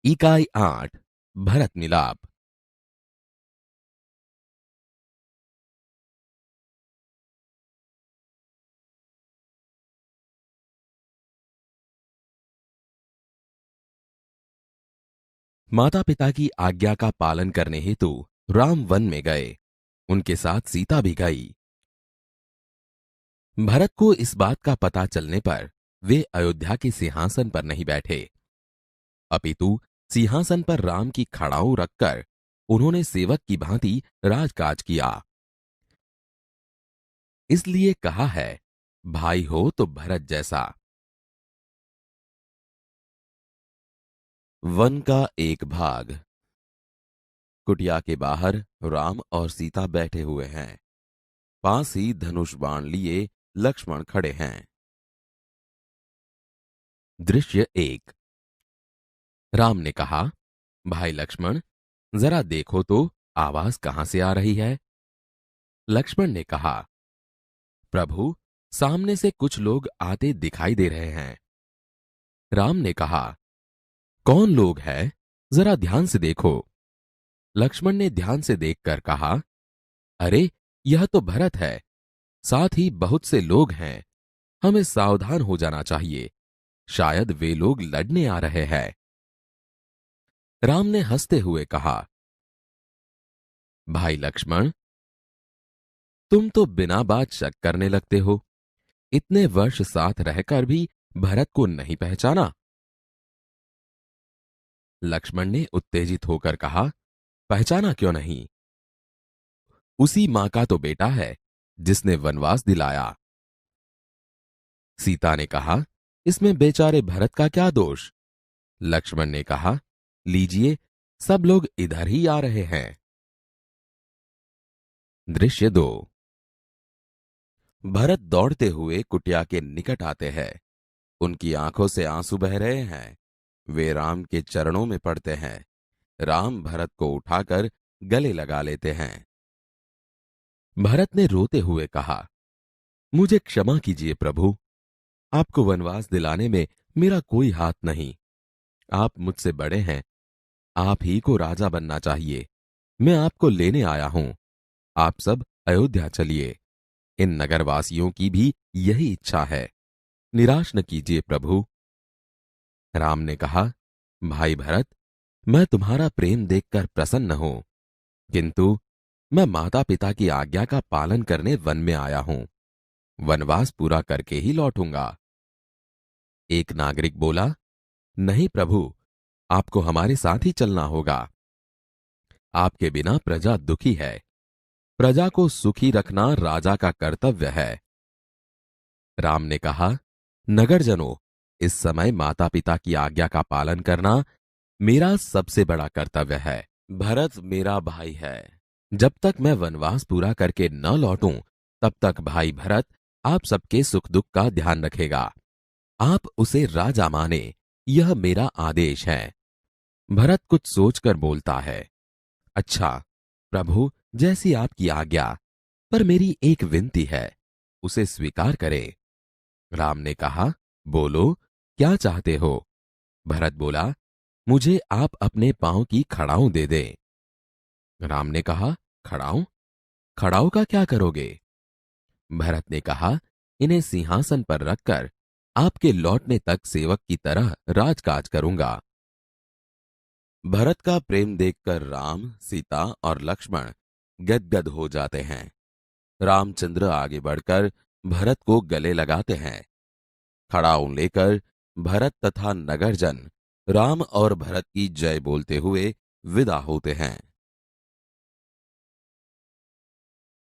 इकाई 8 भरत मिलाप। माता पिता की आज्ञा का पालन करने हेतु राम वन में गए। उनके साथ सीता भी गई। भरत को इस बात का पता चलने पर वे अयोध्या के सिंहासन पर नहीं बैठे, अपितु सिंहासन पर राम की खड़ाऊ रखकर उन्होंने सेवक की भांति राजकाज किया। इसलिए कहा है, भाई हो तो भरत जैसा। वन का एक भाग। कुटिया के बाहर राम और सीता बैठे हुए हैं। पास ही धनुष बाण लिए लक्ष्मण खड़े हैं। दृश्य 1। राम ने कहा, भाई लक्ष्मण, जरा देखो तो आवाज कहां से आ रही है। लक्ष्मण ने कहा, प्रभु, सामने से कुछ लोग आते दिखाई दे रहे हैं। राम ने कहा, कौन लोग हैं, जरा ध्यान से देखो। लक्ष्मण ने ध्यान से देखकर कहा, अरे, यह तो भरत है। साथ ही बहुत से लोग हैं। हमें सावधान हो जाना चाहिए। शायद वे लोग लड़ने आ रहे हैं। राम ने हंसते हुए कहा, भाई लक्ष्मण, तुम तो बिना बात शक करने लगते हो। इतने वर्ष साथ रहकर भी भरत को नहीं पहचाना। लक्ष्मण ने उत्तेजित होकर कहा, पहचाना क्यों नहीं? उसी मां का तो बेटा है जिसने वनवास दिलाया। सीता ने कहा, इसमें बेचारे भरत का क्या दोष? लक्ष्मण ने कहा, लीजिए, सब लोग इधर ही आ रहे हैं। दृश्य 2। भरत दौड़ते हुए कुटिया के निकट आते हैं। उनकी आंखों से आंसू बह रहे हैं। वे राम के चरणों में पड़ते हैं। राम भरत को उठाकर गले लगा लेते हैं। भरत ने रोते हुए कहा, मुझे क्षमा कीजिए प्रभु। आपको वनवास दिलाने में मेरा कोई हाथ नहीं। आप मुझसे बड़े हैं। आप ही को राजा बनना चाहिए। मैं आपको लेने आया हूं। आप सब अयोध्या चलिए। इन नगरवासियों की भी यही इच्छा है। निराश न कीजिए प्रभु। राम ने कहा, भाई भरत, मैं तुम्हारा प्रेम देखकर प्रसन्न हूं, किंतु मैं माता पिता की आज्ञा का पालन करने वन में आया हूं। वनवास पूरा करके ही लौटूंगा। एक नागरिक बोला, नहीं प्रभु, आपको हमारे साथ ही चलना होगा। आपके बिना प्रजा दुखी है। प्रजा को सुखी रखना राजा का कर्तव्य है। राम ने कहा, नगरजनों, इस समय माता पिता की आज्ञा का पालन करना मेरा सबसे बड़ा कर्तव्य है। भरत मेरा भाई है। जब तक मैं वनवास पूरा करके न लौटूं, तब तक भाई भरत आप सबके सुख दुख का ध्यान रखेगा। आप उसे राजा माने, यह मेरा आदेश है। भरत कुछ सोचकर बोलता है, अच्छा प्रभु, जैसी आपकी आज्ञा, पर मेरी एक विनती है, उसे स्वीकार करें। राम ने कहा, बोलो, क्या चाहते हो? भरत बोला, मुझे आप अपने पांव की खड़ाऊं दे दें। राम ने कहा, खड़ाऊं? खड़ाऊं का क्या करोगे? भरत ने कहा, इन्हें सिंहासन पर रखकर आपके लौटने तक सेवक की तरह राजकाज करूंगा। भरत का प्रेम देखकर राम, सीता और लक्ष्मण गदगद हो जाते हैं। रामचंद्र आगे बढ़कर भरत को गले लगाते हैं। खड़ाऊं लेकर भरत तथा नगरजन राम और भरत की जय बोलते हुए विदा होते हैं।